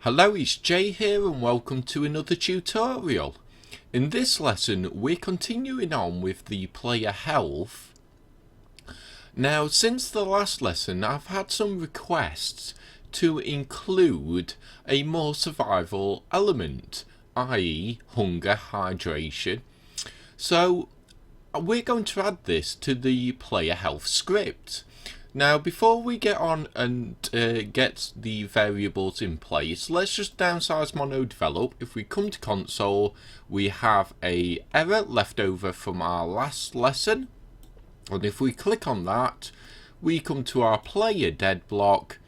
Hello, it's Jay here and welcome to another tutorial. In this lesson we're continuing on with the player health. Now since the last lesson I've had some requests to include a more survival element, i.e. hunger, hydration. So we're going to add this to the player health script. Now before we get on and get the variables in place, let's just downsize MonoDevelop. If we come to console, we have a error left over from our last lesson, and if we click on that we come to our player dead block,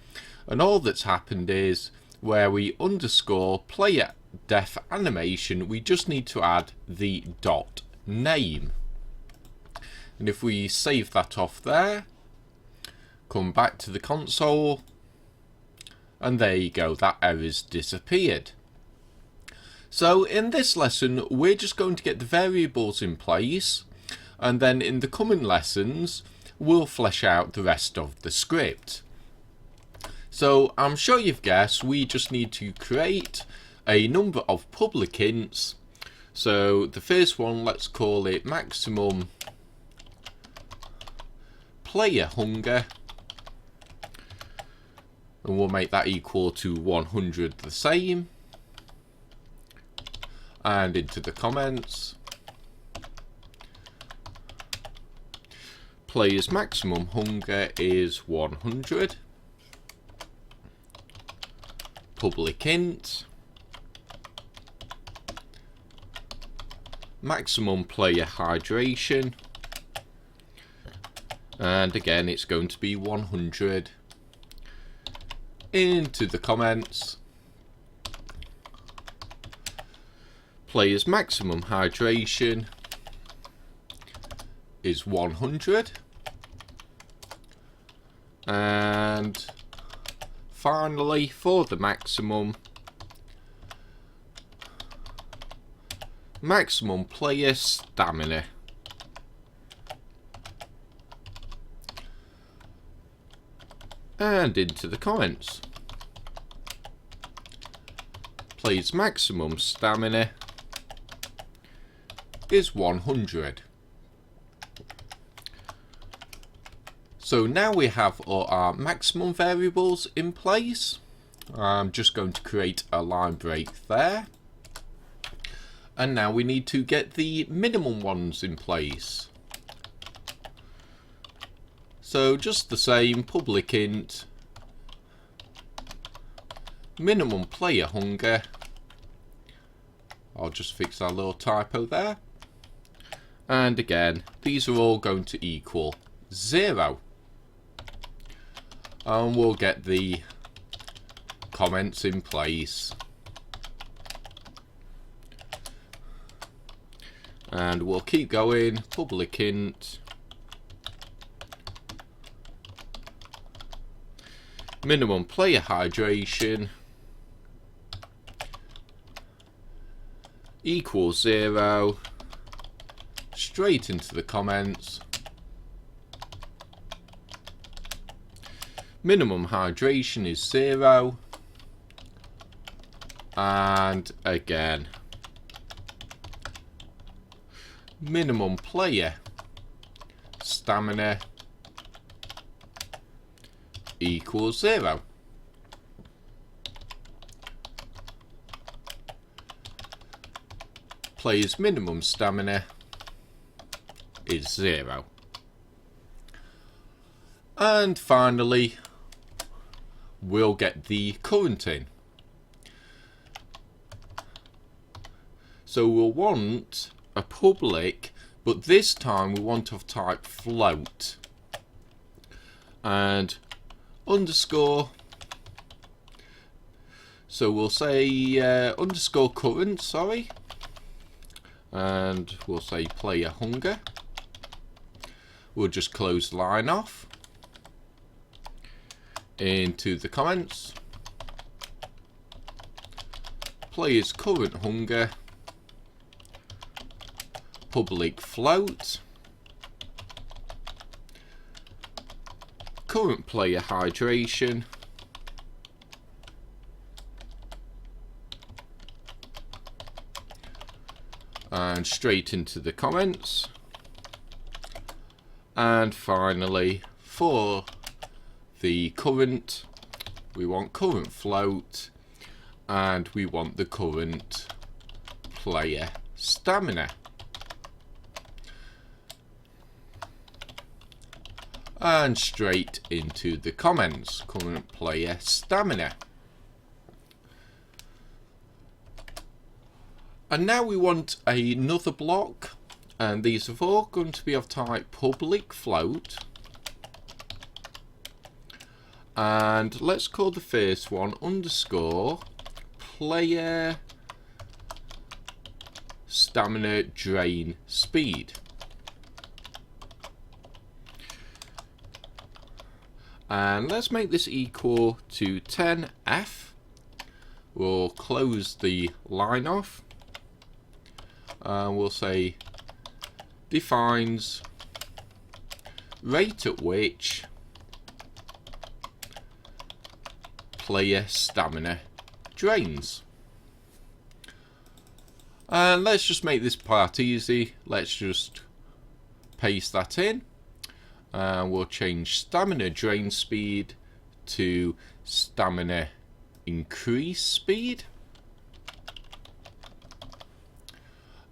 and all that's happened is where we underscore player def animation, we just need to add the dot name. And if we save that off there, come back to the console, and there you go, that error's disappeared. So in this lesson we're just going to get the variables in place, and then in the coming lessons we'll flesh out the rest of the script. So I'm sure you've guessed, we just need to create a number of public ints. So the first one, let's call it maximum player hunger, and we'll make that equal to 100 the same, and into the comments, player's maximum hunger is 100, public int, maximum player hydration, and again it's going to be 100, into the comments, player's maximum hydration is 100, and finally for the maximum player stamina. And into the comments, player's maximum stamina is 100. So now we have all our maximum variables in place. I'm just going to create a line break there, and now we need to get the minimum ones in place. So just the same, public int minimum player hunger. I'll just fix that little typo there, and again these are all going to equal 0, and we'll get the comments in place, and we'll keep going, public int minimum player hydration equals 0, straight into the comments, minimum hydration is 0, and again minimum player stamina equals 0. Player's minimum stamina is 0. And finally we'll get the current in. So we'll want a public, but this time we want to type float, and underscore, so we'll say underscore current, sorry, and we'll say player hunger. We'll just close the line off, into the comments, player's current hunger, public float, current player hydration, and straight into the comments. And finally, for the current, we want current float, and we want the current player stamina. And straight into the comments, current player stamina. And now we want another block, and these are all going to be of type public float. And let's call the first one underscore player stamina drain speed. And let's make this equal to 10f. We'll close the line off. And we'll say defines rate at which player stamina drains. And let's just make this part easy. Let's just paste that in. And we'll change stamina drain speed to stamina increase speed.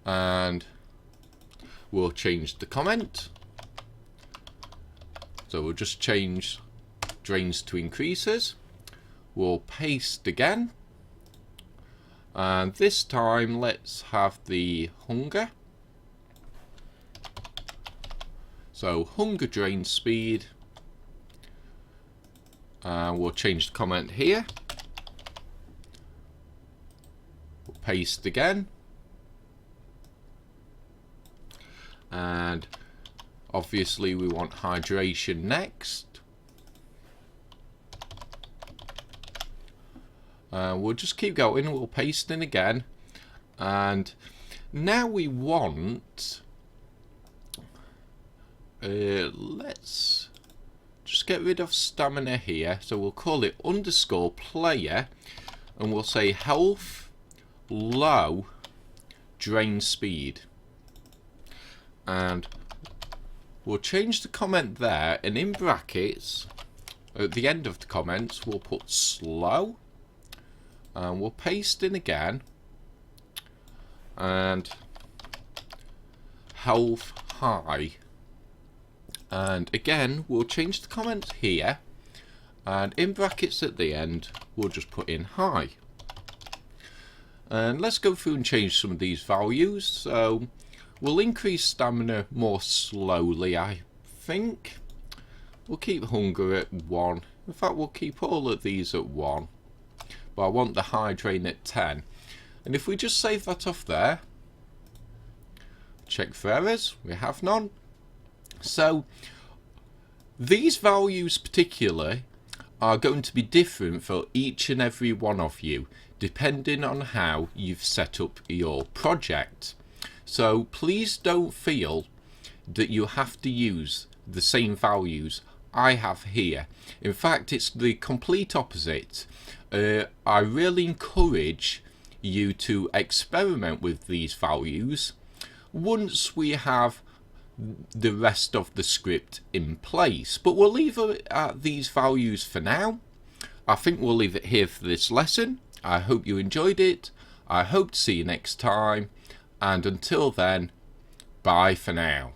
And we'll change the comment. So we'll just change drains to increases. We'll paste again. And this time let's have the hunger. So hunger drain speed. And we'll change the comment here. We'll paste again. And obviously we want hydration next. We'll just keep going, we'll paste in again. And now we want, let's just get rid of stamina here. So we'll call it underscore player, and we'll say health low drain speed. And we'll change the comment there, and in brackets at the end of the comments we'll put slow, and we'll paste in again, and health high, and again we'll change the comment here, and in brackets at the end we'll just put in high. And let's go through and change some of these values. So we'll increase stamina more slowly, I think. We'll keep hunger at 1. In fact, we'll keep all of these at 1. But I want the high drain at 10. And if we just save that off there, check for errors, we have none. So these values particularly are going to be different for each and every one of you, depending on how you've set up your project. So please don't feel that you have to use the same values I have here. In fact, it's the complete opposite. I really encourage you to experiment with these values once we have the rest of the script in place. But we'll leave it at these values for now. I think we'll leave it here for this lesson. I hope you enjoyed it. I hope to see you next time. And until then, bye for now.